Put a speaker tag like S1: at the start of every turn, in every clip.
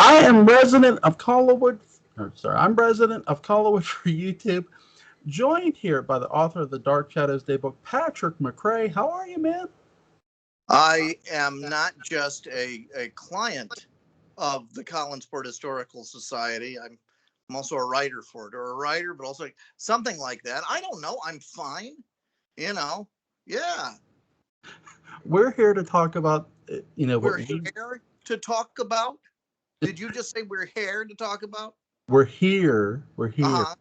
S1: I am resident of Collinwood. I'm resident of Collinwood for YouTube. Joined here by the author of the Dark Shadows Daybook, Patrick McCray. How are you, man?
S2: I am not just a client of the Collinsport Historical Society. I'm also a writer for it, or a writer, but also something like that. I don't know. I'm fine. You know, yeah.
S1: We're here to talk about,
S2: We're here to talk about. Did you just say we're here to talk about?
S1: We're here. We're here.
S2: Uh-huh.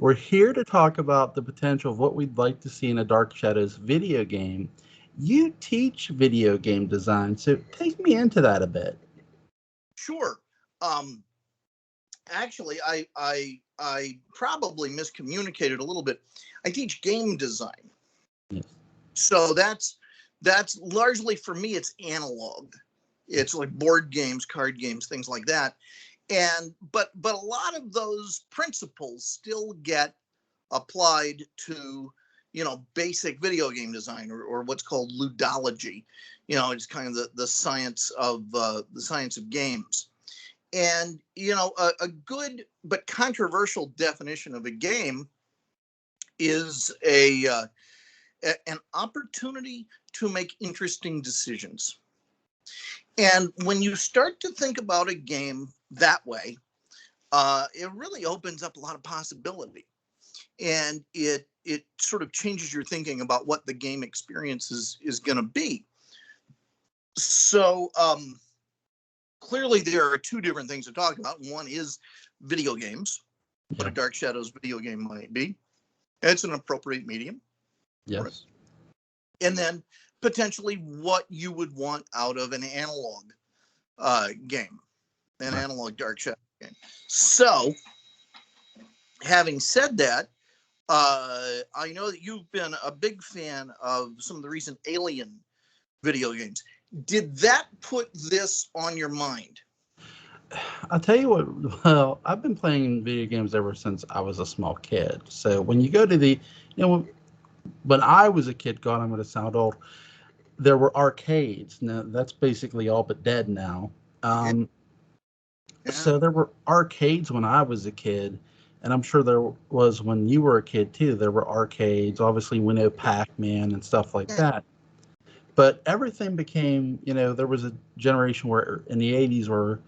S1: We're here to talk about the potential of what we'd like to see in a Dark Shadows video game. You teach video game design, so take me into that a bit.
S2: Sure. Um, Actually, I probably miscommunicated a little bit. I teach game design.
S1: Yes.
S2: So that's largely, for me, it's analog. It's like board games, card games, things like that. And but a lot of those principles still get applied to, basic video game design, or what's called ludology. It's kind of the science of games. And a good but controversial definition of a game is an opportunity to make interesting decisions. And when you start to think about a game that way, it really opens up a lot of possibility, and it sort of changes your thinking about what the game experience is going to be. So clearly, there are two different things to talk about. One is video games, what a Dark Shadows video game might be. It's an appropriate medium.
S1: Yes.
S2: And then potentially what you would want out of an analog game, an analog Dark Shadow game. So, having said that, I know that you've been a big fan of some of the recent Alien video games. Did that put this on your mind?
S1: I'll tell you what, well, I've been playing video games ever since I was a small kid. So when you go to when I was a kid, God, I'm going to sound old, there were arcades. Now, that's basically all but dead now.
S2: Yeah.
S1: So there were arcades when I was a kid, and I'm sure there was when you were a kid, too. There were arcades. Obviously, we know Pac-Man and stuff like that. But everything became, there was a generation where in the 80s where,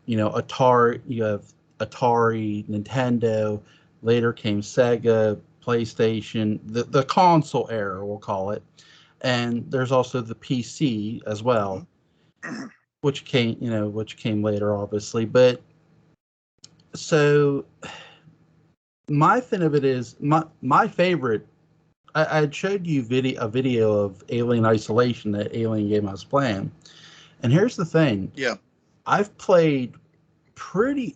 S1: Atari, you have Atari, Nintendo, later came Sega, PlayStation, the console era, we'll call it. And there's also the PC as well, which came later, obviously. But so my thing of it is my favorite. I had showed you a video of Alien Isolation, that Alien game I was playing, and here's the thing.
S2: Yeah,
S1: I've played pretty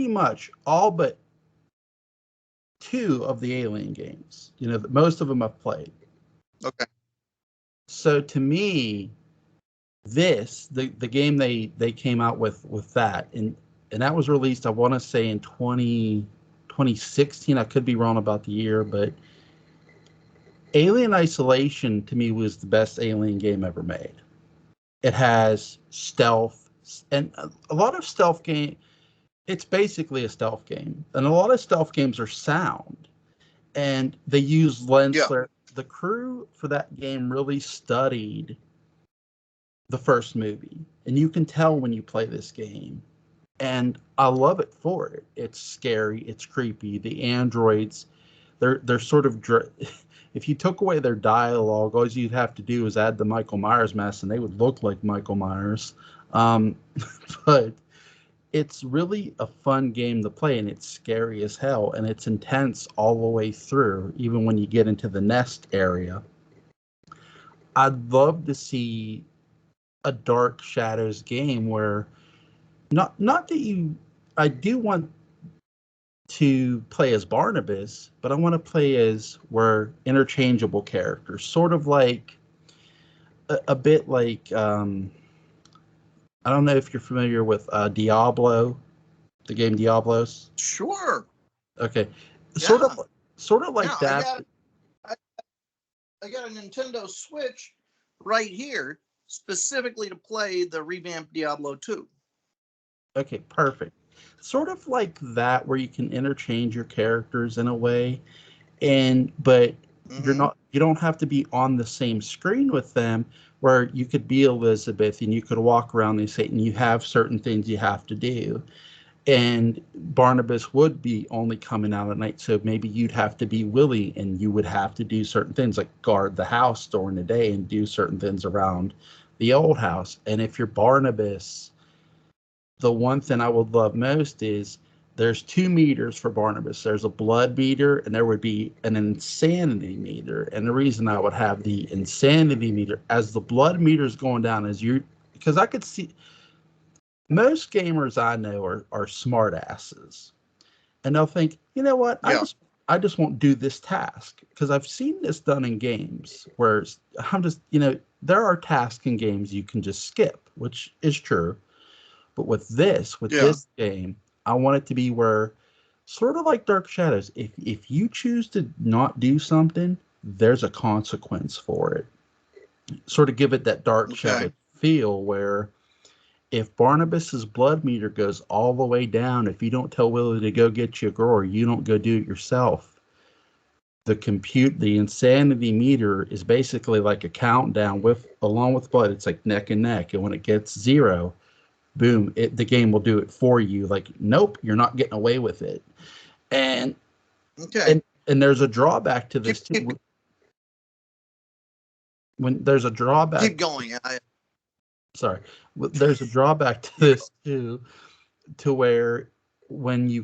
S1: much all but two of the Alien games. Most of them I've played.
S2: Okay.
S1: So to me, the game they came out with that, and that was released, I want to say, in 2016. I could be wrong about the year, but Alien Isolation to me was the best Alien game ever made. It has stealth, and a lot of stealth game. It's basically a stealth game, and a lot of stealth games are sound, and they use lens flare. The crew for that game really studied the first movie, and you can tell when you play this game, and I love it for it. It's scary, it's creepy. The androids, they're sort of if you took away their dialogue, all you'd have to do is add the Michael Myers mask, and they would look like Michael Myers. But it's really a fun game to play, and it's scary as hell, and it's intense all the way through, even when you get into the nest area. I'd love to see a Dark Shadows game where not that I do want to play as Barnabas, but I want to play as we're interchangeable characters, sort of like a bit like I don't know if you're familiar with Diablo, the game Diablos.
S2: Sure.
S1: Okay,
S2: Yeah.
S1: sort of like that.
S2: I got a Nintendo Switch right here specifically to play the revamped Diablo 2.
S1: Okay, perfect. Sort of like that, where you can interchange your characters in a way, but
S2: Mm-hmm.
S1: you don't have to be on the same screen with them. Where you could be Elizabeth and you could walk around and say, and you have certain things you have to do, and Barnabas would be only coming out at night, so maybe you'd have to be Willie and you would have to do certain things like guard the house during the day and do certain things around the old house. And if you're Barnabas, the one thing I would love most is there's two meters for Barnabas. There's a blood meter and there would be an insanity meter. And the reason I would have the insanity meter as the blood meter is going down is because I could see most gamers I know are smart asses. And they'll think, you know what,
S2: Yeah.
S1: I just won't do this task. Because I've seen this done in games where I'm just, there are tasks in games you can just skip, which is true. But with
S2: Yeah.
S1: this game, I want it to be where, sort of like Dark Shadows, if you choose to not do something, there's a consequence for it. Sort of give it that Dark
S2: Okay.
S1: Shadow feel where if Barnabas's blood meter goes all the way down, if you don't tell Willie to go get you a girl or you don't go do it yourself, the insanity meter is basically like a countdown along with blood. It's like neck and neck, and when it gets zero, boom, the game will do it for you. Like, nope, you're not getting away with it. And
S2: Okay.
S1: and there's a drawback to
S2: Keep
S1: this
S2: keep
S1: too. When there's a drawback,
S2: keep going.
S1: sorry, there's a drawback to
S2: You're
S1: this too, to where when you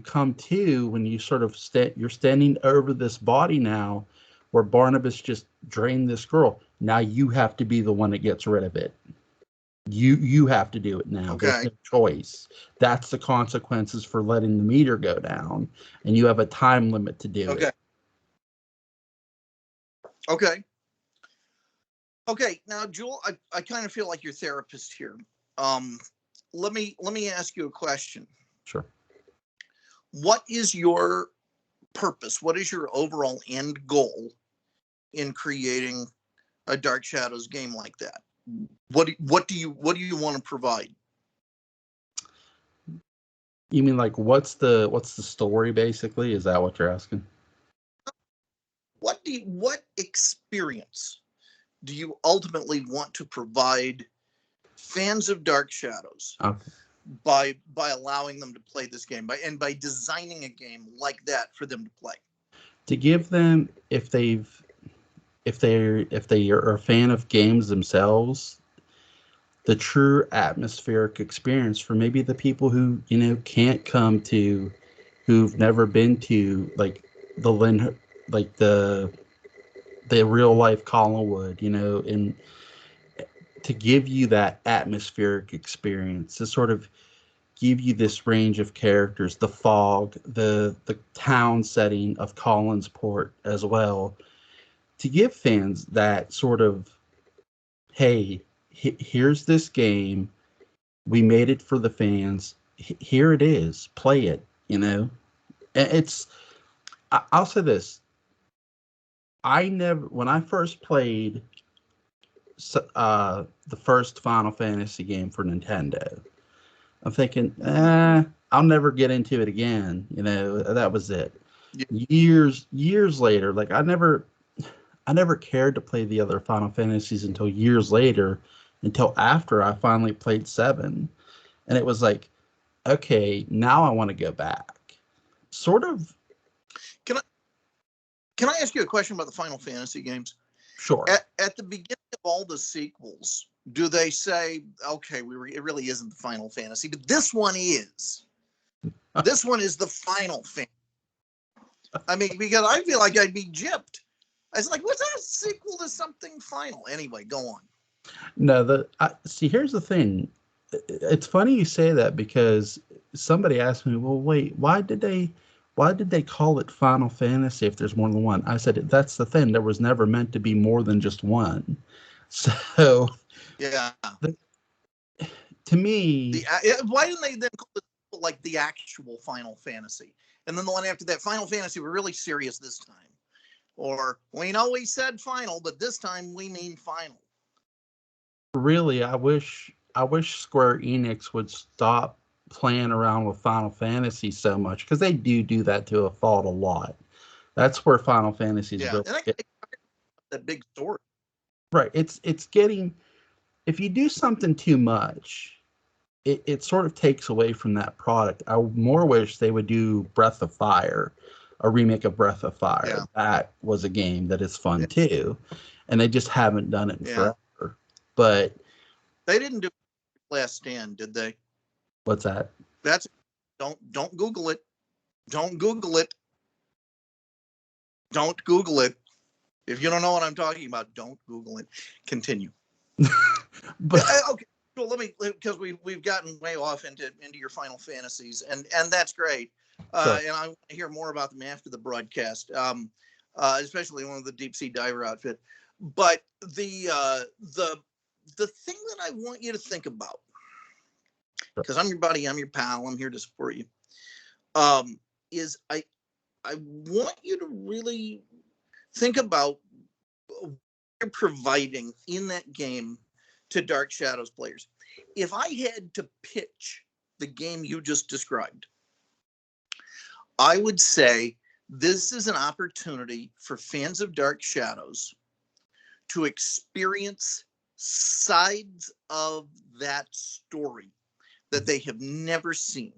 S1: sort of you're standing over this body now, where Barnabas just drained this girl. Now you have to be the one that gets rid of it. You have to do it now. There's
S2: okay.
S1: no choice. That's the consequences for letting the meter go down, and you have a time limit to do
S2: Okay.
S1: it.
S2: Okay. Okay. Now, Jewel, I kind of feel like your therapist here. Um, let me ask you a question.
S1: Sure.
S2: What is your purpose? What is your overall end goal in creating a Dark Shadows game like that? What do you want to provide?
S1: You mean like what's the story basically? Is that what you're asking?
S2: What experience do you ultimately want to provide fans of Dark Shadows
S1: Okay.
S2: by allowing them to play this game by designing a game like that for them to play?
S1: To give them, if they are a fan of games themselves, the true atmospheric experience for maybe the people who can't come to, who've never been to like the Lynn, like the real life Collinwood, and to give you that atmospheric experience, to sort of give you this range of characters, the fog, the town setting of Collinsport as well, to give fans that sort of, hey, here's this game, we made it for the fans, here it is, play it. It's, I'll say this, I never, when I first played the first Final Fantasy game for Nintendo, I'm thinking,
S2: Mm-hmm.
S1: I'll never get into it again. That was it.
S2: Yeah.
S1: Years later, like I never cared to play the other Final Fantasies until years later, until after I finally played 7. And it was like, okay, now I want to go back. Sort of,
S2: Can I can I ask you a question about the Final Fantasy games?
S1: sure.
S2: At the beginning of all the sequels, do they say, okay, it really isn't the Final Fantasy, but this one is. This one is the Final Fantasy. I mean, because I feel like I'd be gypped. I was like, what's that, a sequel to something final? Anyway, go on.
S1: No, see, here's the thing. It's funny you say that because somebody asked me, well, wait, why did they call it Final Fantasy if there's more than one? I said, that's the thing. There was never meant to be more than just one. So,
S2: Yeah.
S1: the, to me,
S2: Why didn't they then call it like the actual Final Fantasy? And then the one after that, Final Fantasy, we're really serious this time. Or we know we said final, but this time we mean final.
S1: really, I wish Square Enix would stop playing around with Final Fantasy so much, because they do that to a fault a lot. That's where Final Fantasy is really
S2: and I
S1: good.
S2: that big story.
S1: Right. It's getting, if you do something too much, it sort of takes away from that product. I more wish they would do Breath of Fire, a remake of Breath of Fire.
S2: Yeah.
S1: That was a game that is fun
S2: Yeah.
S1: too, and they just haven't done it in
S2: Yeah.
S1: forever. But
S2: They didn't do Last Stand, did they?
S1: what's that?
S2: That's don't Google it. Don't Google it. Don't Google it. If you don't know what I'm talking about, don't Google it. Continue.
S1: But
S2: Okay. Well, let me, because we've gotten way off into your Final Fantasies, and that's great.
S1: Sure.
S2: And I want to hear more about them after the broadcast, especially one of the deep sea diver outfit. But the thing that I want you to think about, because I'm your buddy, I'm your pal, I'm here to support you, is I want you to really think about what you're providing in that game to Dark Shadows players. If I had to pitch the game you just described, I would say this is an opportunity for fans of Dark Shadows to experience sides of that story that they have never seen,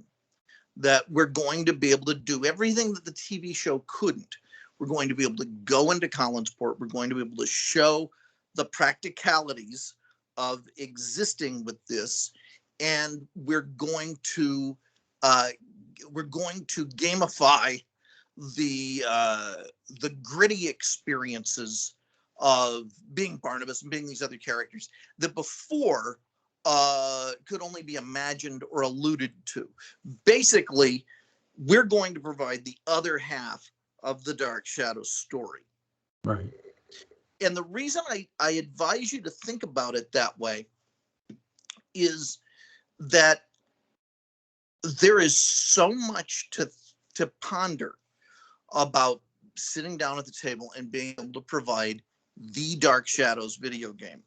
S2: that we're going to be able to do everything that the TV show couldn't. We're going to be able to go into Collinsport. We're going to be able to show the practicalities of existing with this, and we're going to gamify the gritty experiences of being Barnabas and being these other characters that before could only be imagined or alluded to. Basically, we're going to provide the other half of the Dark Shadows story.
S1: right.
S2: And the reason I advise you to think about it that way is that there is so much to ponder about sitting down at the table and being able to provide the Dark Shadows video game.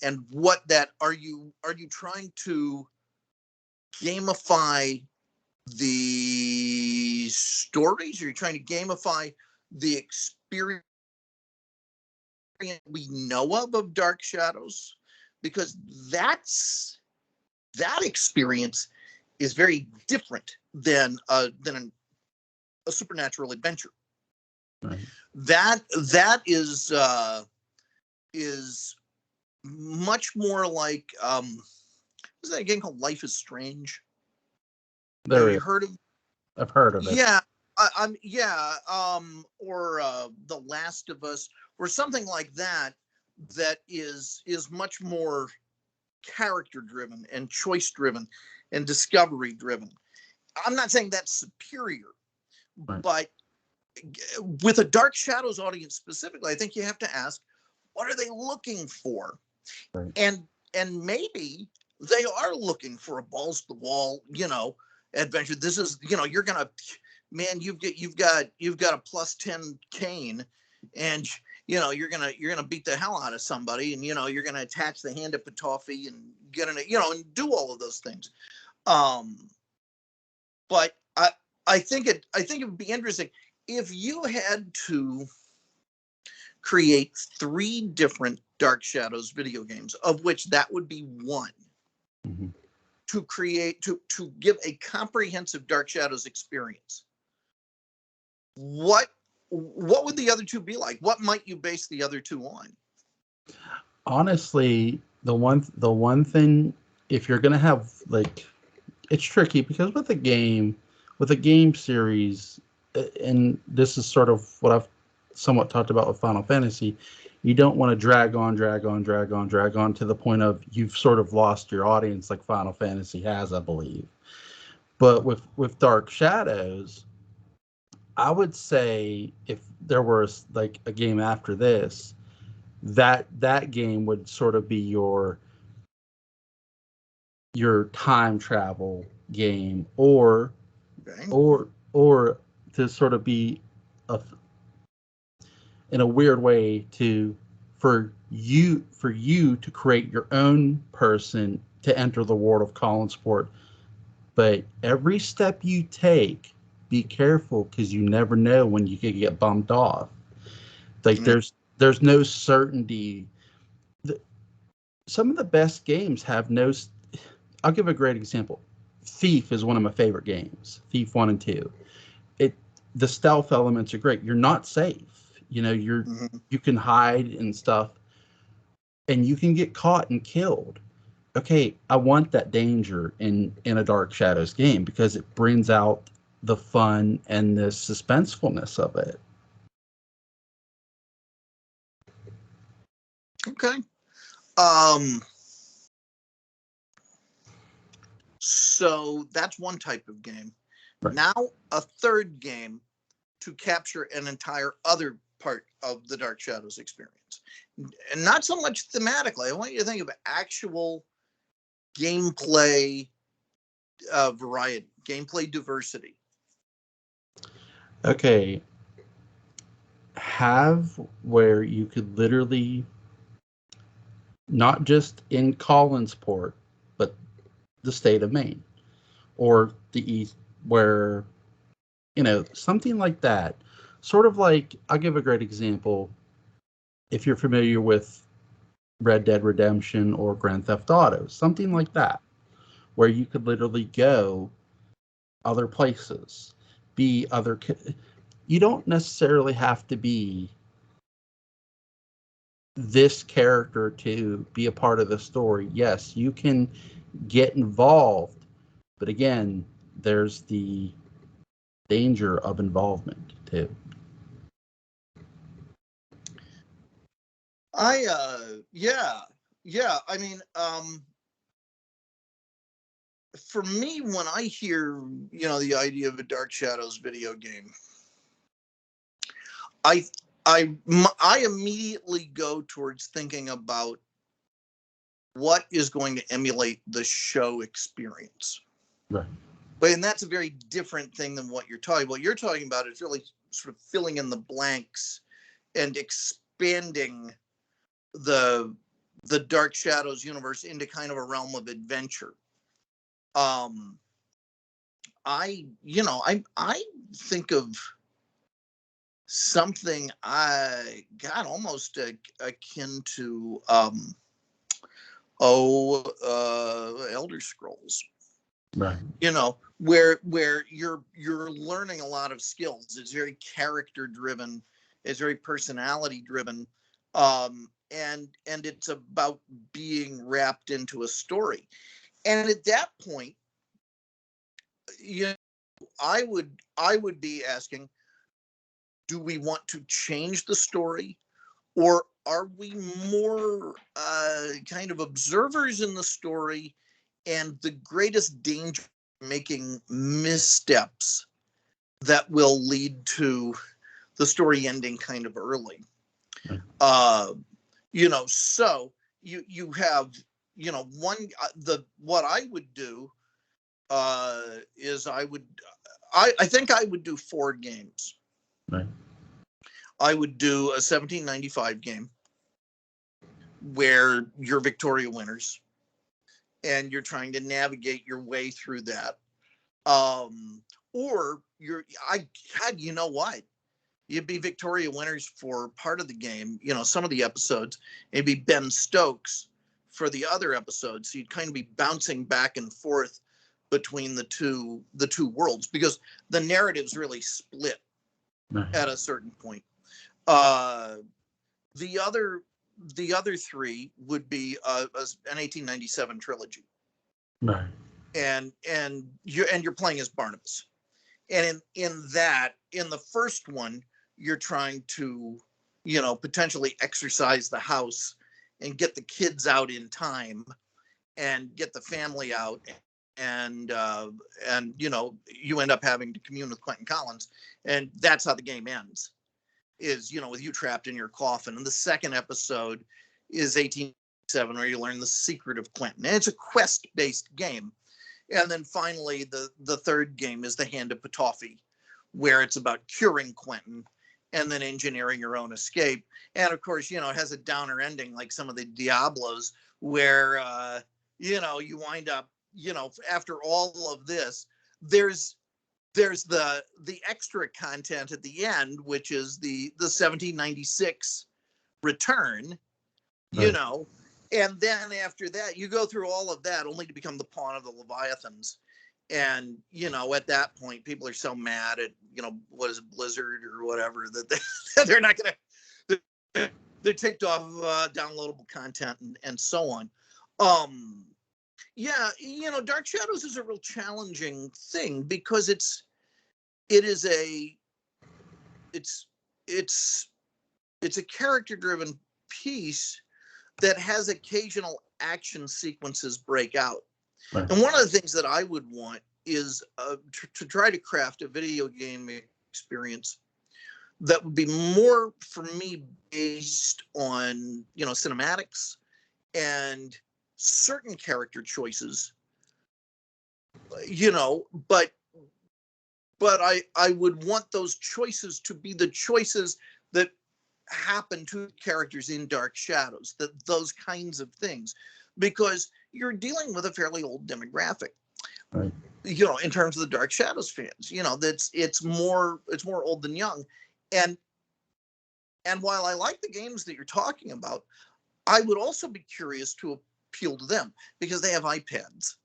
S2: And what that are you trying to gamify the stories? Are you trying to gamify the experience we know of Dark Shadows? Because that experience is very different than a supernatural adventure.
S1: Right.
S2: That is much more like what's that game called? Life is Strange. Have you heard of?
S1: I've heard of it.
S2: Yeah, or The Last of Us, or something like that. That is much more character driven and choice driven and discovery driven. I'm not saying that's superior,
S1: Right.
S2: but with a Dark Shadows audience specifically, I think you have to ask, what are they looking for?
S1: Right.
S2: And maybe they are looking for a balls to the wall, adventure. This is, you're gonna, man, you've got a +10 cane, and you're gonna beat the hell out of somebody, and you're gonna attach the hand up a toffee and get in it, and do all of those things. But I think it would be interesting if you had to create 3 different Dark Shadows video games, of which that would be one,
S1: Mm-hmm.
S2: to create, to give a comprehensive Dark Shadows experience. What would the other 2 be like? What might you base the other 2 on?
S1: Honestly, the one thing, if you're gonna have, like, it's tricky because with a game series, and this is sort of what I've somewhat talked about with Final Fantasy, you don't want to drag on to the point of you've sort of lost your audience, like Final Fantasy has, I believe. But with Dark Shadows, I would say if there was like a game after this, that game would sort of be your time travel game, or
S2: Okay.
S1: or to sort of be in a weird way for you to create your own person to enter the world of Collinsport But every step you take, be careful, because you never know when you could get bumped off. Like
S2: Yeah.
S1: there's no certainty. The, some of the best games have no. I'll give a great example. Thief is one of my favorite games. Thief 1 and 2. It the stealth elements are great. You're not safe.
S2: Mhm.
S1: You can hide and stuff, and you can get caught and killed. Okay, I want that danger in a Dark Shadows game because it brings out the fun and the suspensefulness of it.
S2: Okay. So that's one type of game.
S1: Right.
S2: Now a third game to capture an entire other part of the Dark Shadows experience. And not so much thematically. I want you to think of actual gameplay variety, gameplay diversity.
S1: Okay, have where you could literally, not just in Collinsport, but the state of Maine or the East, where, something like that. Sort of like, I'll give a great example. If you're familiar with Red Dead Redemption or Grand Theft Auto, something like that, where you could literally go other places, be other. You don't necessarily have to be this character to be a part of the story. Yes, you can get involved, but again, there's the danger of involvement too.
S2: Yeah. I mean, for me, when I hear, the idea of a Dark Shadows video game, I I immediately go towards thinking about what is going to emulate the show experience.
S1: Right.
S2: And that's a very different thing than what you're talking about. You're talking about is really sort of filling in the blanks and expanding the Dark Shadows universe into kind of a realm of adventure. I think of something I got almost akin to Elder Scrolls.
S1: Right.
S2: Where you're learning a lot of skills. It's very character driven. It's very personality driven. And it's about being wrapped into a story. And at that point, I would be asking, do we want to change the story, or are we more kind of observers in the story, and the greatest danger making missteps that will lead to the story ending kind of early? So you have, what I would do is I think I would do 4 games.
S1: Right.
S2: I would do a 1795 game where you're Victoria winners and you're trying to navigate your way through that. Or you know what? You'd be Victoria winners for part of the game, some of the episodes, maybe Ben Stokes for the other episodes. So you'd kind of be bouncing back and forth between the two worlds, because the narrative's really split at a certain point. The other 3 would be an 1897 trilogy.
S1: Right.
S2: And you're playing as Barnabas. And in the first one, you're trying to, potentially exercise the house and get the kids out in time and get the family out. And you end up having to commune with Quentin Collins. And that's how the game ends, is, with you trapped in your coffin. And the second episode is 1897, where you learn the secret of Quentin. And it's a quest-based game. And then finally, the third game is the Hand of Ptolemy, where it's about curing Quentin and then engineering your own escape. And of course, it has a downer ending, like some of the Diablos, where you wind up after all of this, there's the extra content at the end, which is the 1796 return,
S1: Right.
S2: and then after that you go through all of that only to become the pawn of the Leviathans. And at that point people are so mad at what is it, Blizzard or whatever, that they're not gonna, they're ticked off downloadable content and so on. Yeah, Dark Shadows is a real challenging thing because it's a character driven piece that has occasional action sequences break out.
S1: Right.
S2: And one of the things that I would want is to try to craft a video game experience that would be more, for me, based on cinematics and certain character choices, but I would want those choices to be the choices that happen to characters in Dark Shadows, those kinds of things, because you're dealing with a fairly old demographic,
S1: Right.
S2: in terms of the Dark Shadows fans. It's more old than young, and while I like the games that you're talking about, I would also be curious to appeal to them because they have iPads.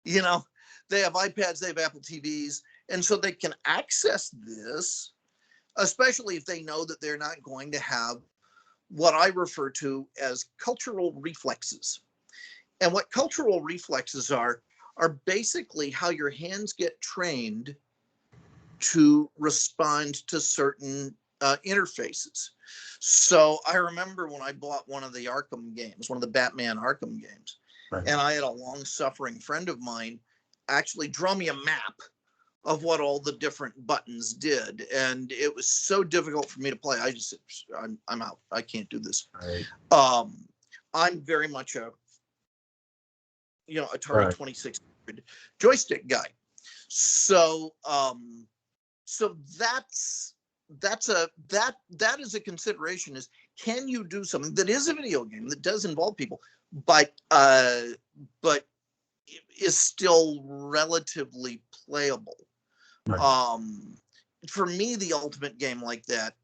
S2: They have iPads, they have Apple TVs, and so they can access this, especially if they know that they're not going to have what I refer to as cultural reflexes. And what cultural reflexes are basically how your hands get trained to respond to certain interfaces. So I remember when I bought one of the Arkham games, one of the Batman Arkham games,
S1: Right.
S2: and I had a long-suffering friend of mine actually draw me a map of what all the different buttons did, and it was so difficult for me to play. I'm out. I can't do this.
S1: Right.
S2: I'm very much a Atari
S1: Right.
S2: 2600 joystick guy. So that is a consideration, is can you do something that is a video game that does involve people, but is still relatively playable.
S1: Right.
S2: For me, the ultimate game like that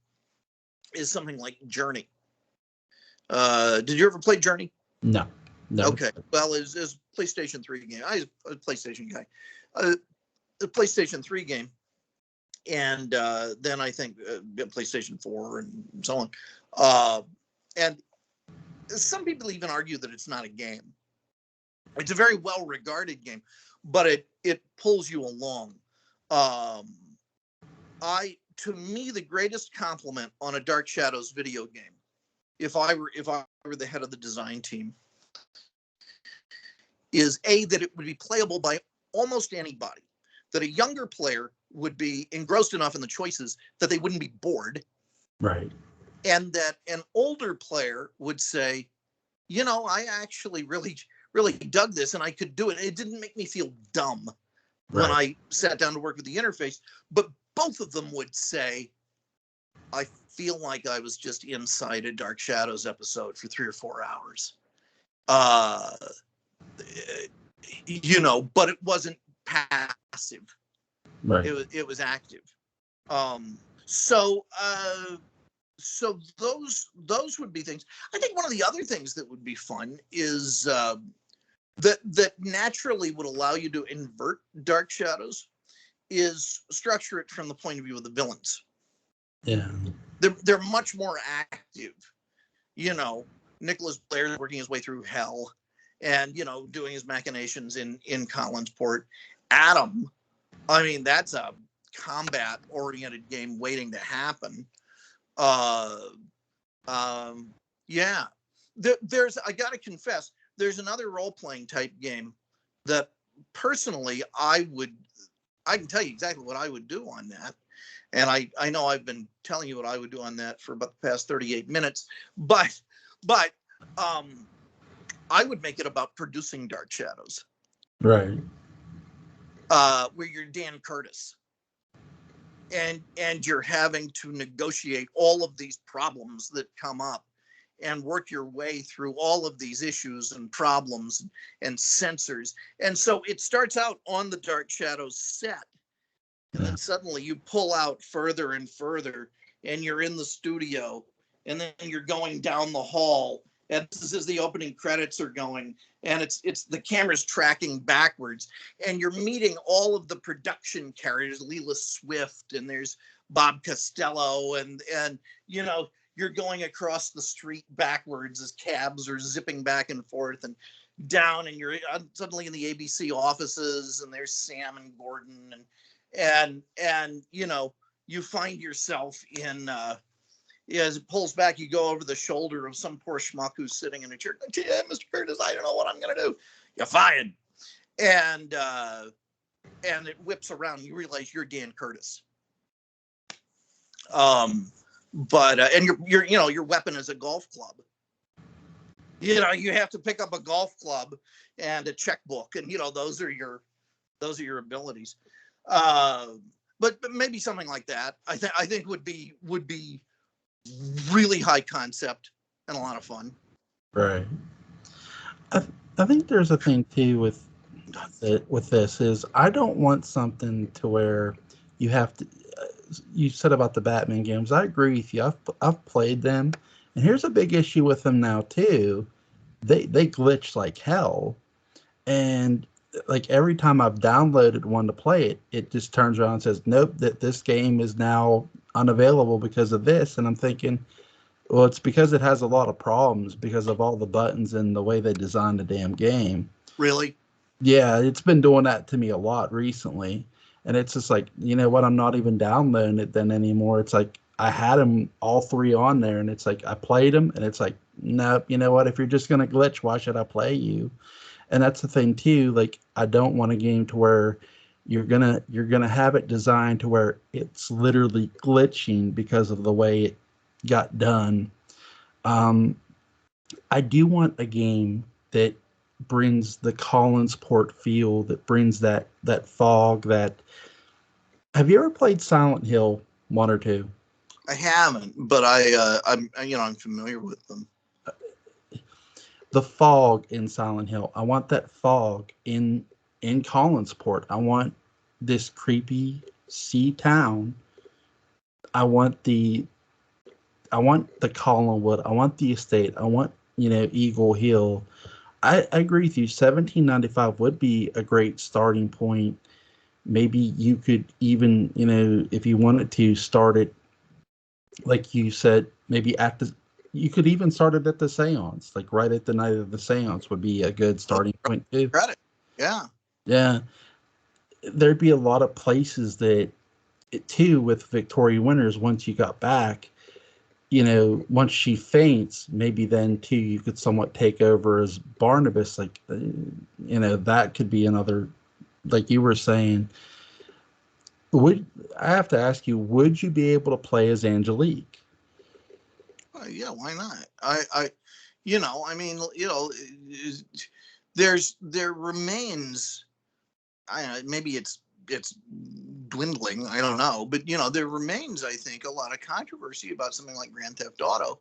S2: is something like Journey. Did you ever play Journey?
S1: No.
S2: Okay. Well, it's a PlayStation 3 game. I was a PlayStation guy. The PlayStation 3 game. And then I think PlayStation 4 and so on. And some people even argue that it's not a game. It's a very well-regarded game, but it pulls you along. To me, the greatest compliment on a Dark Shadows video game, if I were the head of the design team, is that it would be playable by almost anybody, that a younger player would be engrossed enough in the choices that they wouldn't be bored.
S1: Right.
S2: And that an older player would say, I actually really dug this and I could do it. It didn't make me feel dumb when I sat down to work with the interface, but both of them would say, I feel like I was just inside a Dark Shadows episode for 3 or 4 hours. But it wasn't passive.
S1: Right.
S2: It was active. So those would be things. I think one of the other things that would be fun is that naturally would allow you to invert Dark Shadows is structure it from the point of view of the villains.
S1: Yeah.
S2: They're much more active. Nicholas Blair is working his way through hell and, doing his machinations in Collinsport. Adam, I mean, that's a combat-oriented game waiting to happen. Yeah. I got to confess, there's another role-playing type game that personally I can tell you exactly what I would do on that. And I know I've been telling you what I would do on that for about the past 38 minutes, but I would make it about producing Dark Shadows.
S1: Right.
S2: Where you're Dan Curtis. And you're having to negotiate all of these problems that come up. and work your way through all of these issues and problems and sensors. And so it starts out on the Dark Shadows set, and then suddenly you pull out further and further, and you're in the studio, and then you're going down the hall, and this is the opening credits are going, and it's the camera's tracking backwards, and you're meeting all of the production characters, Leela Swift, and there's Bob Costello, and you know, you're going across the street backwards as cabs are zipping back and forth and down, and you're suddenly in the ABC offices, and there's Sam and Gordon, and you know, you find yourself in as it pulls back, you go over the shoulder of some poor schmuck who's sitting in a chair. Yeah, Mr. Curtis, I don't know what I'm gonna do. You're fired. And it whips around. You realize you're Dan Curtis. But and you're you know, your weapon is a golf club. You know, you have to pick up a golf club and a checkbook, and you know, those are your abilities. But maybe something like that. I think would be really high concept and a lot of fun.
S1: Right. I think there's a thing too with this is I don't want something to where you have to. You said about the Batman games. I agree with you. I've played them, and here's a big issue with them now too. They glitch like hell, and like every time I've downloaded one to play it, it just turns around and says, "Nope, that this game is now unavailable because of this." And I'm thinking, well, it's because it has a lot of problems because of all the buttons and the way they designed the damn game.
S2: Really?
S1: Yeah, it's been doing that to me a lot recently. And it's just like, you know what, I'm not even downloading it then anymore. It's like I had them all three on there, and it's like I played them, and it's like, nope, you know what, if you're just going to glitch, why should I play you? And that's the thing too, like I don't want a game to where you're gonna have it designed to where it's literally glitching because of the way it got done. I do want a game that brings the Collinsport feel, that brings that fog. That have you ever played Silent Hill 1 or 2?
S2: I haven't, but I'm familiar with them.
S1: The fog in Silent Hill. I want that fog in Collinsport. I want this creepy sea town. I want the Collinwood. I want the estate. I want, you know, Eagle Hill. I agree with you. $17.95 would be a great starting point. Maybe you could even, you know, if you wanted to start it, like you said, maybe you could even start it at the seance, like right at the night of the seance would be a good starting point too.
S2: Credit. Yeah.
S1: Yeah. There'd be a lot of places that, too, with Victoria Winters, once you got back, you know, once she faints, maybe then too you could somewhat take over as Barnabas. Like, you know, that could be another, like you were saying. I have to ask you, would you be able to play as Angelique?
S2: Yeah, why not? I you know, I mean, you know, there remains, I don't know, maybe it's dwindling, I don't know, but you know, there remains, I think, a lot of controversy about something like Grand Theft Auto,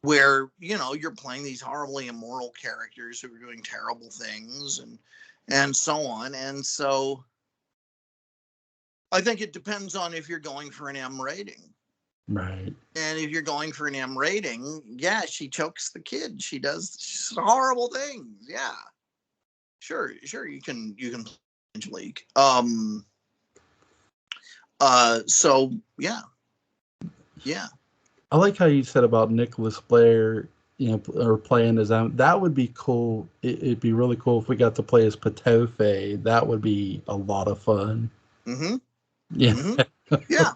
S2: where, you know, you're playing these horribly immoral characters who are doing terrible things and so on. And so I think it depends on if you're going for an M rating.
S1: Right.
S2: And if you're going for an M rating, yeah, she chokes the kid. She does horrible things. Yeah. Sure, you can Angelique. So yeah.
S1: I like how you said about Nicholas Blair, you know, or playing as that would be cool. It'd be really cool if we got to play as Patofe. That would be a lot of fun.
S2: Mm-hmm.
S1: Yeah.
S2: Mm-hmm.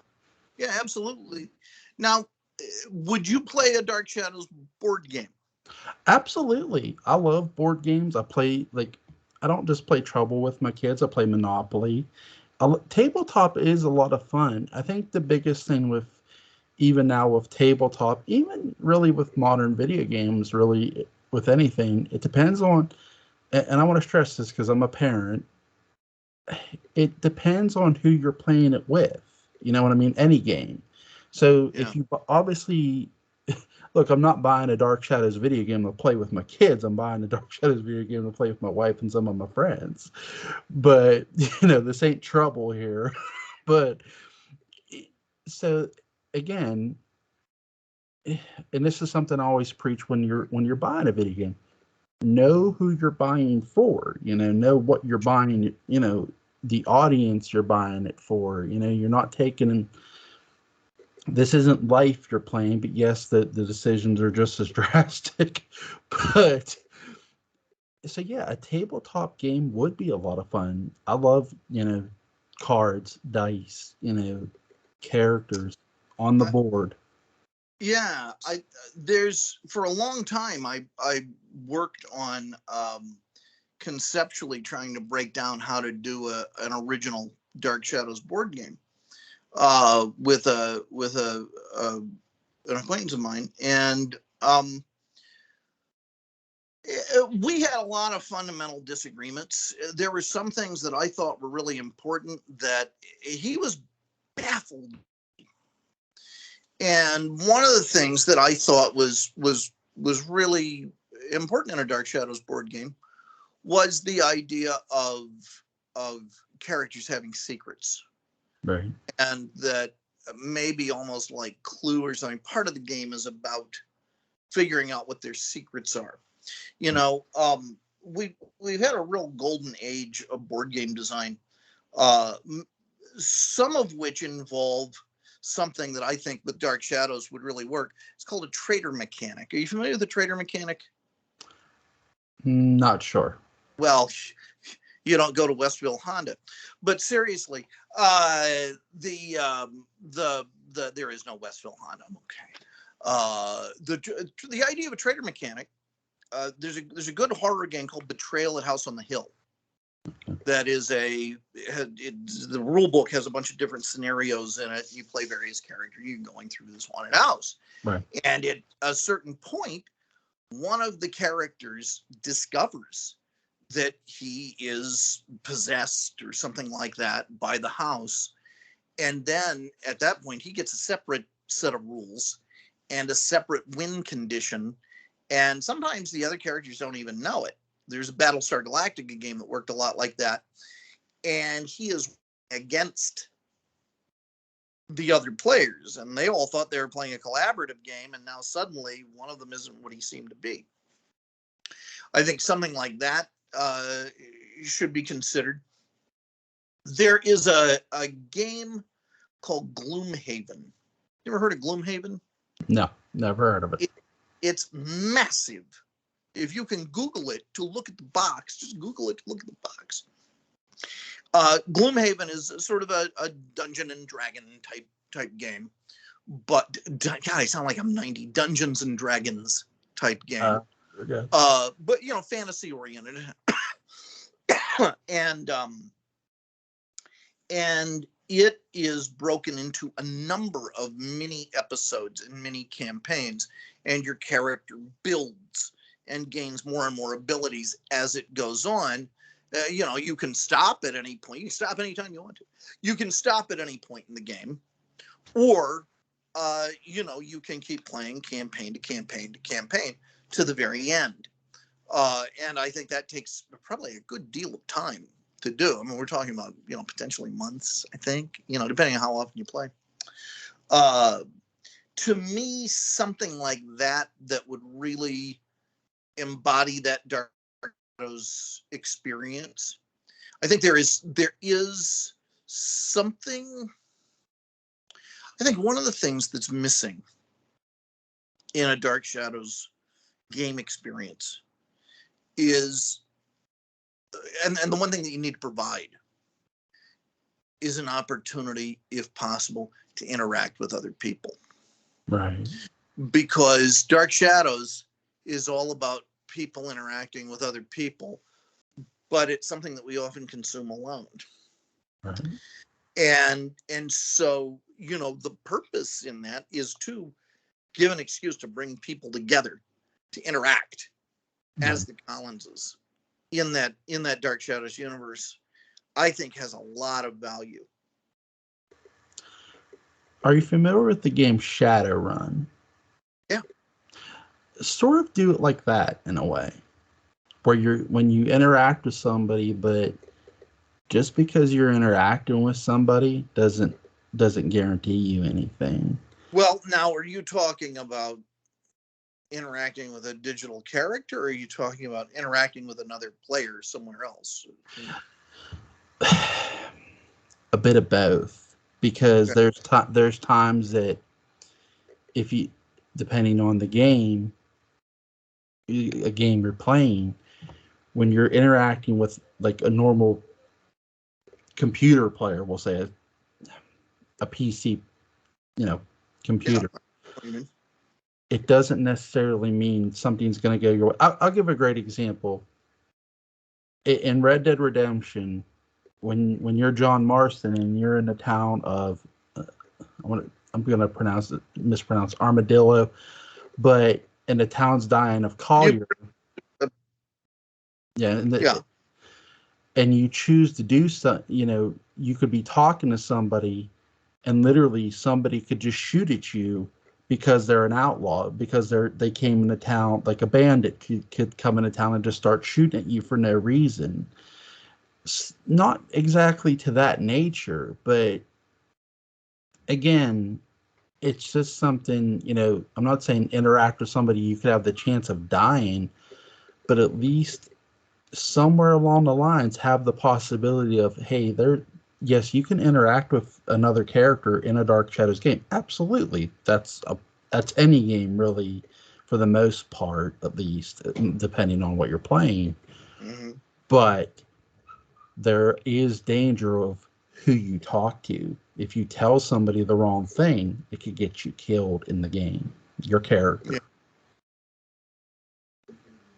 S2: Yeah, absolutely. Now, would you play a Dark Shadows board game?
S1: Absolutely. I love board games. I don't just play Trouble with my kids. I play Monopoly. Tabletop is a lot of fun. I think the biggest thing with, even now with tabletop, even really with modern video games, really with anything, it depends on, and I want to stress this because I'm a parent, it depends on who you're playing it with. You know what I mean? Any game. So if you obviously, look, I'm not buying a Dark Shadows video game to play with my kids. I'm buying a Dark Shadows video game to play with my wife and some of my friends. But, this ain't trouble here. But so again, and this is something I always preach when you're buying a video game. Know who you're buying for. Know what you're buying. The audience you're buying it for. You're not taking. This isn't life you're playing, but yes, the decisions are just as drastic. But so yeah, a tabletop game would be a lot of fun. I love cards, dice, characters on the board.
S2: Yeah, there's for a long time I worked on conceptually trying to break down how to do an original Dark Shadows board game with an acquaintance of mine, and we had a lot of fundamental disagreements. There were some things that I thought were really important that he was baffled. And one of the things that I thought was really important in a Dark Shadows board game was the idea of characters having secrets.
S1: Right.
S2: And that maybe almost like Clue or something, part of the game is about figuring out what their secrets are. We've had a real golden age of board game design, some of which involve something that I think with Dark Shadows would really work. It's called a traitor mechanic. Are you familiar with the traitor mechanic?
S1: Not sure.
S2: Well, you don't go to Westville Honda, but seriously, there is no Westville Honda. Okay. The idea of a traitor mechanic. There's a good horror game called Betrayal at House on the Hill. That is the rule book has a bunch of different scenarios in it. You play various characters. You're going through this haunted house.
S1: Right.
S2: And at a certain point, one of the characters discovers that he is possessed or something like that by the house. And then at that point, he gets a separate set of rules and a separate win condition. And sometimes the other characters don't even know it. There's a Battlestar Galactica game that worked a lot like that. And he is against the other players. And they all thought they were playing a collaborative game. And now suddenly one of them isn't what he seemed to be. I think something like that should be considered. There is a game called Gloomhaven. You ever heard of Gloomhaven?
S1: No, never heard of it.
S2: It's massive. If you can Google it to look at the box, just Google it to look at the box. Gloomhaven is sort of a Dungeon and Dragon type game. But, God, I sound like I'm 90. Dungeons and Dragons type game.
S1: Okay.
S2: But, fantasy oriented. And it is broken into a number of mini episodes and mini campaigns, and your character builds and gains more and more abilities as it goes on. You can stop at any point. You can stop anytime you want to. You can stop at any point in the game, or you can keep playing campaign to campaign to campaign to the very end. And I think that takes probably a good deal of time to do. I mean, we're talking about, potentially months, I think, depending on how often you play. To me, something like that would really embody that Dark Shadows experience. I think there is something. I think one of the things that's missing in a Dark Shadows game experience is, and the one thing that you need to provide is an opportunity, if possible, to interact with other people.
S1: Right.
S2: Because Dark Shadows is all about people interacting with other people, but it's something that we often consume alone.
S1: Right.
S2: And so, the purpose in that is to give an excuse to bring people together to interact as the Collinses in that Dark Shadows universe, I think has a lot of value.
S1: Are you familiar with the game Shadowrun?
S2: Yeah.
S1: sort of do it like that in a way, where when you interact with somebody, but just because you're interacting with somebody doesn't guarantee you anything.
S2: Well, now, are you talking about interacting with a digital character, or are you talking about interacting with another player somewhere else?
S1: A bit of both, because
S2: Okay.
S1: there's times that if you, depending on the game, a game you're playing, when you're interacting with like a normal computer player, we'll say a PC,
S2: Yeah.
S1: computer,
S2: Mm-hmm.
S1: it doesn't necessarily mean something's going to go your way. I'll give a great example. In Red Dead Redemption, when you're John Marston and you're in the town of, I'm going to mispronounce Armadillo, but and the town's dying of Collier. Yeah,
S2: Yeah.
S1: and you choose to do so, you could be talking to somebody, and literally somebody could just shoot at you because they're an outlaw, because they came into town, like a bandit could come into town and just start shooting at you for no reason. Not exactly to that nature, but again, it's just something, I'm not saying interact with somebody you could have the chance of dying, but at least somewhere along the lines have the possibility of, hey, yes, you can interact with another character in a Dark Shadows game. Absolutely. That's any game really, for the most part, at least, depending on what you're playing.
S2: Mm-hmm.
S1: But there is danger of who you talk to. If you tell somebody the wrong thing, it could get you killed in the game, your character.
S2: Yeah.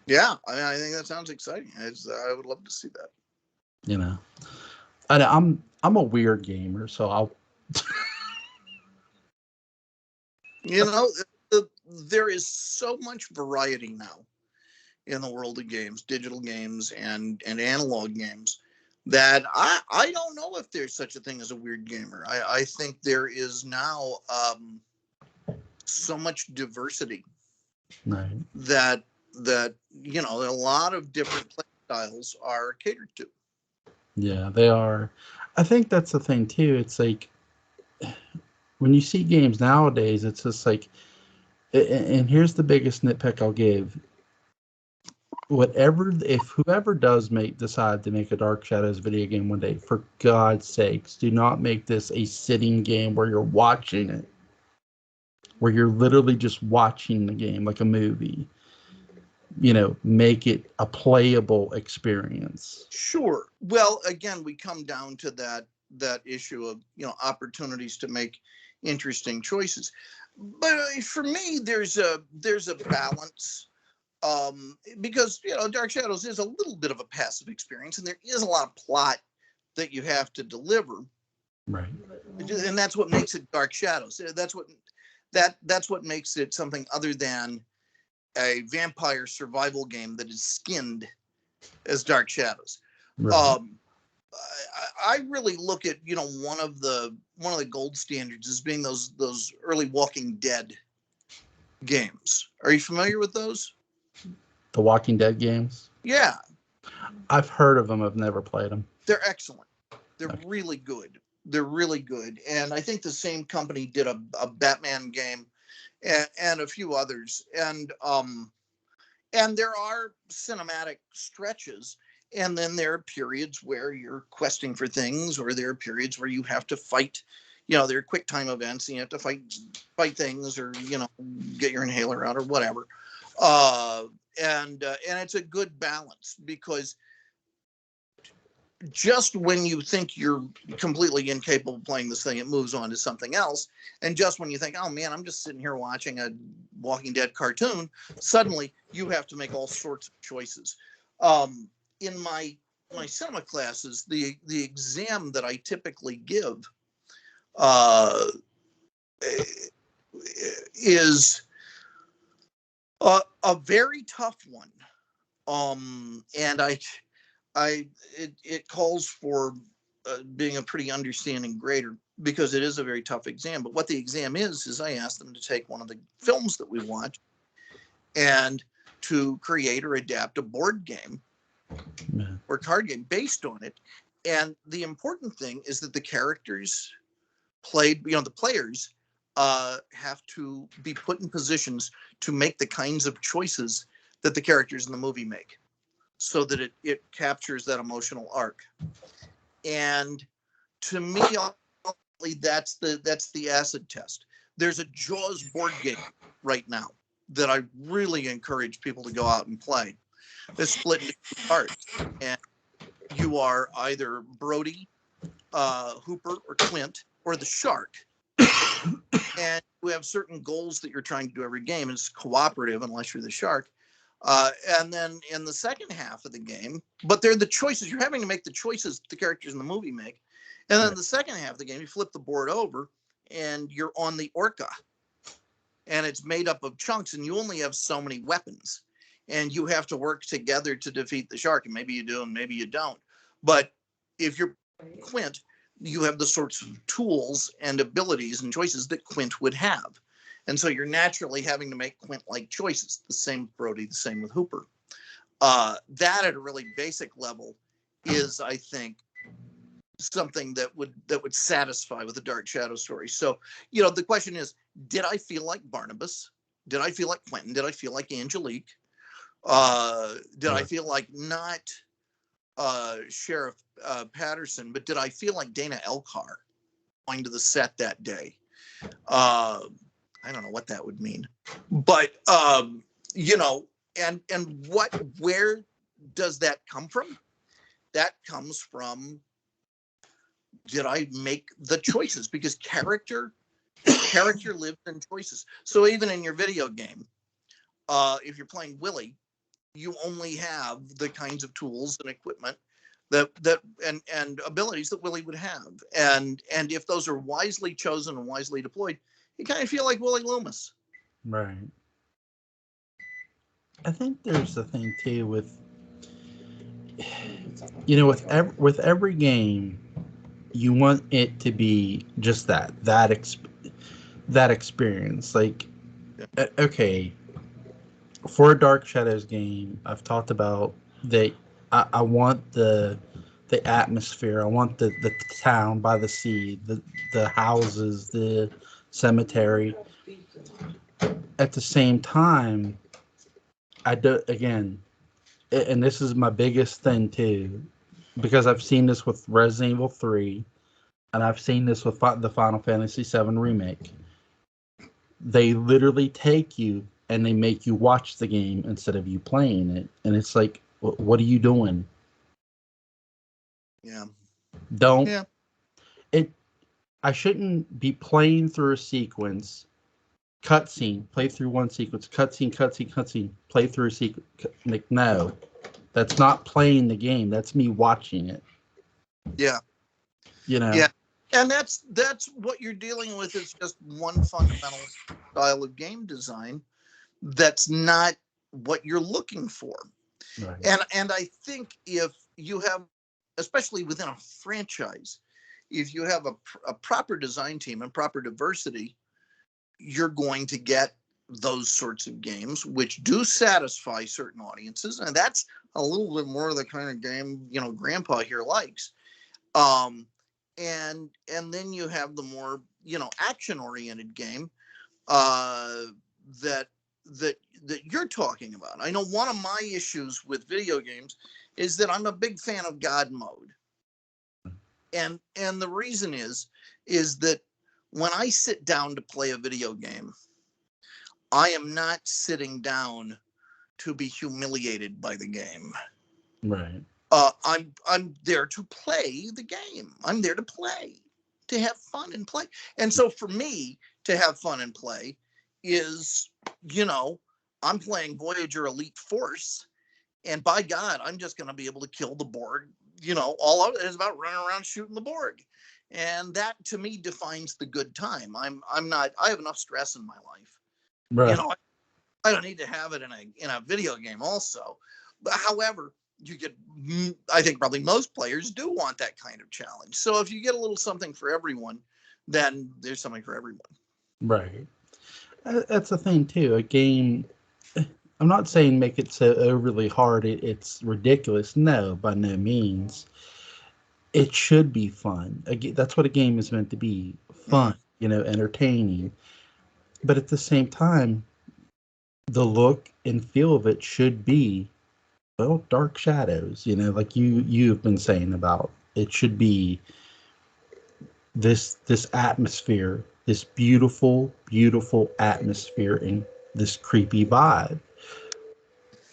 S2: Yeah, I think that sounds exciting. I would love to see that.
S1: And I'm a weird gamer, so I'll.
S2: There is so much variety now in the world of games, digital games and analog games, that I don't know if there's such a thing as a weird gamer. I think there is now so much diversity
S1: Right.
S2: that a lot of different play styles are catered to.
S1: Yeah, they are. I think that's the thing too. It's like when you see games nowadays, it's just like, and here's the biggest nitpick I'll give. If whoever does decide to make a Dark Shadows video game one day, for God's sakes, do not make this a sitting game where you're watching it, where you're literally just watching the game like a movie. Make it a playable experience.
S2: Sure. Well, again, we come down to that issue of opportunities to make interesting choices. But for me, there's a balance, because Dark Shadows is a little bit of a passive experience, and there is a lot of plot that you have to deliver,
S1: Right.
S2: and that's what makes it Dark Shadows. That's what makes it something other than a vampire survival game that is skinned as Dark Shadows.
S1: Right.
S2: I really look at one of the gold standards as being those early Walking Dead games. Are you familiar with those?
S1: The Walking Dead games.
S2: Yeah,
S1: I've heard of them. I've never played them.
S2: they're excellent. They're
S1: Okay.
S2: really good. They're really good. And I think the same company did a Batman game and a few others. And there are cinematic stretches, and then there are periods where you're questing for things, or there are periods where you have to fight. There are quick time events, and you have to fight things, or get your inhaler out or whatever. And it's a good balance, because just when you think you're completely incapable of playing this thing, it moves on to something else. And just when you think, oh man, I'm just sitting here watching a Walking Dead cartoon, suddenly you have to make all sorts of choices. In my cinema classes, the exam that I typically give is a very tough one. And it calls for being a pretty understanding grader, because it is a very tough exam. But what the exam is I ask them to take one of the films that we watch and to create or adapt a board game
S1: Yeah.
S2: or card game based on it. And the important thing is that the characters played, the players have to be put in positions to make the kinds of choices that the characters in the movie make, so that it captures that emotional arc. And to me, that's the acid test. There's a Jaws board game right now that I really encourage people to go out and play. It's split into two parts, and you are either Brody, Hooper, or Clint, or the shark. And you have certain goals that you're trying to do every game. It's cooperative unless you're the shark. And then in the second half of the game, but they're the choices. You're having to make the choices the characters in the movie make. And then the second half of the game, you flip the board over and you're on the orca. And it's made up of chunks, and you only have so many weapons. And you have to work together to defeat the shark. And maybe you do, and maybe you don't. But if you're Quint, you have the sorts of tools and abilities and choices that Quint would have. And so you're naturally having to make Quint-like choices. The same with Brody, the same with Hooper. That at a really basic level is, I think, something that would satisfy with a Dark Shadow story. So, the question is, did I feel like Barnabas? Did I feel like Quentin? Did I feel like Angelique? Did I feel like not Sheriff Patterson, but did I feel like Dana Elcar going to the set that day? I don't know what that would mean, but and where does that come from? That comes from, did I make the choices? Because character lives in choices. So even in your video game, if you're playing Willie, you only have the kinds of tools and equipment that and abilities that Willie would have. And if those are wisely chosen and wisely deployed, you kind of feel like Willie Loomis.
S1: Right. I think there's the thing too with with every game, you want it to be just that experience. Like, okay, for a Dark Shadows game, I've talked about that. I want the atmosphere. I want the town by the sea, the houses, the cemetery. At the same time, I do, again, and this is my biggest thing too, because I've seen this with Resident Evil 3, and I've seen this with the Final Fantasy VII Remake. They literally take you and they make you watch the game instead of you playing it. And it's like, what are you doing?
S2: Yeah.
S1: Don't.
S2: Yeah.
S1: I shouldn't be playing through a sequence, cutscene, play through one sequence, cutscene, play through a sequence. Like, no, that's not playing the game. That's me watching it.
S2: Yeah. Yeah. And that's what you're dealing with, is just one fundamental style of game design that's not what you're looking for.
S1: Right.
S2: And I think if you have, especially within a franchise, if you have a proper design team and proper diversity, you're going to get those sorts of games which do satisfy certain audiences. And that's a little bit more of the kind of game, Grandpa here likes. And then you have the more, action-oriented game that you're talking about. I know one of my issues with video games is that I'm a big fan of God mode. And the reason is that when I sit down to play a video game, I am not sitting down to be humiliated by the game.
S1: Right.
S2: I'm there to play the game. I'm there to play, to have fun and play. And so for me, to have fun and play is, I'm playing Voyager Elite Force, and by God, I'm just going to be able to kill the Borg. All of it is about running around shooting the Borg. And that to me defines the good time. I have enough stress in my life.
S1: Right.
S2: I don't need to have it in a video game also. But however, I think probably most players do want that kind of challenge. So if you get a little something for everyone, then there's something for everyone.
S1: Right. That's the thing too. A game, I'm not saying make it so overly hard it's ridiculous. No, by no means. It should be fun. Again, that's what a game is meant to be. Fun, entertaining. But at the same time, the look and feel of it should be, well, Dark Shadows, like you've been saying about. It should be this atmosphere, this beautiful, beautiful atmosphere and this creepy vibe.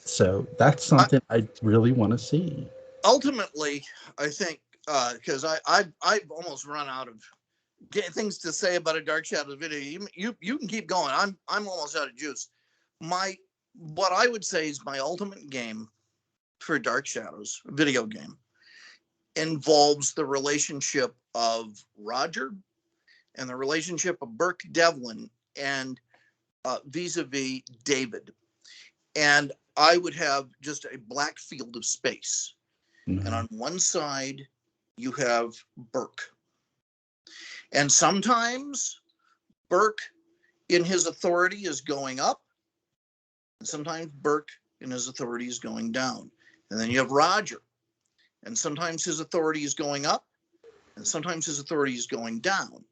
S1: So that's
S2: I,
S1: something I really want to see.
S2: ultimately, I think because I've almost run out of things to say about a Dark Shadows video. You can keep going. I'm almost out of juice. What I would say is my ultimate game for Dark Shadows video game involves the relationship of Roger and the relationship of Burke Devlin and vis-a-vis David. And I would have just a black field of space.
S1: Mm-hmm.
S2: And on one side, you have Burke. And sometimes Burke in his authority is going up. And sometimes Burke in his authority is going down. And then you have Roger. And sometimes his authority is going up. And sometimes his authority is going down.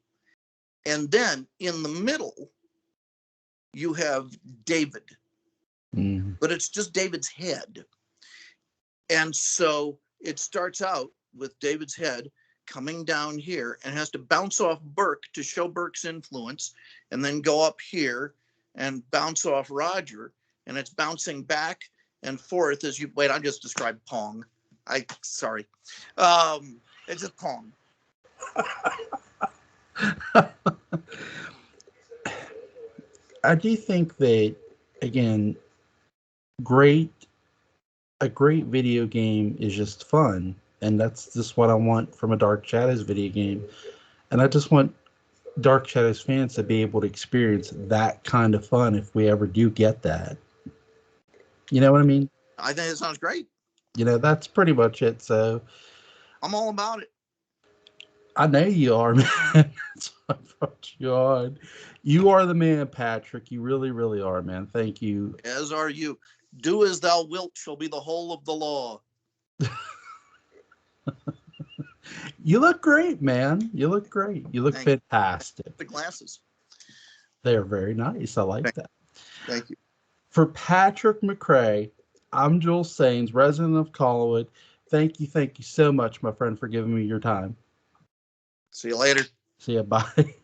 S2: And then in the middle, you have David.
S1: Mm-hmm.
S2: But it's just David's head. And so it starts out with David's head coming down here and has to bounce off Burke to show Burke's influence, and then go up here and bounce off Roger. And it's bouncing back and forth as you wait. I just described Pong. Sorry. It's just Pong.
S1: I do think that, again, a great video game is just fun, and that's just what I want from a Dark Shadows video game. And I just want Dark Shadows fans to be able to experience that kind of fun if we ever do get that. You know what I mean?
S2: I think it sounds great.
S1: That's pretty much it. So
S2: I'm all about it.
S1: I know you are, man. That's why I brought you on. You are the man, Patrick. You really, really are, man. Thank you.
S2: As are you. Do as thou wilt shall be the whole of the law.
S1: You look great, man. You look great. You look fantastic.
S2: The glasses.
S1: They're very nice. I like that.
S2: Thank you.
S1: For Patrick McCray, I'm Joel Sains, resident of Collinwood. Thank you so much, my friend, for giving me your time.
S2: See you later.
S1: See ya. Bye.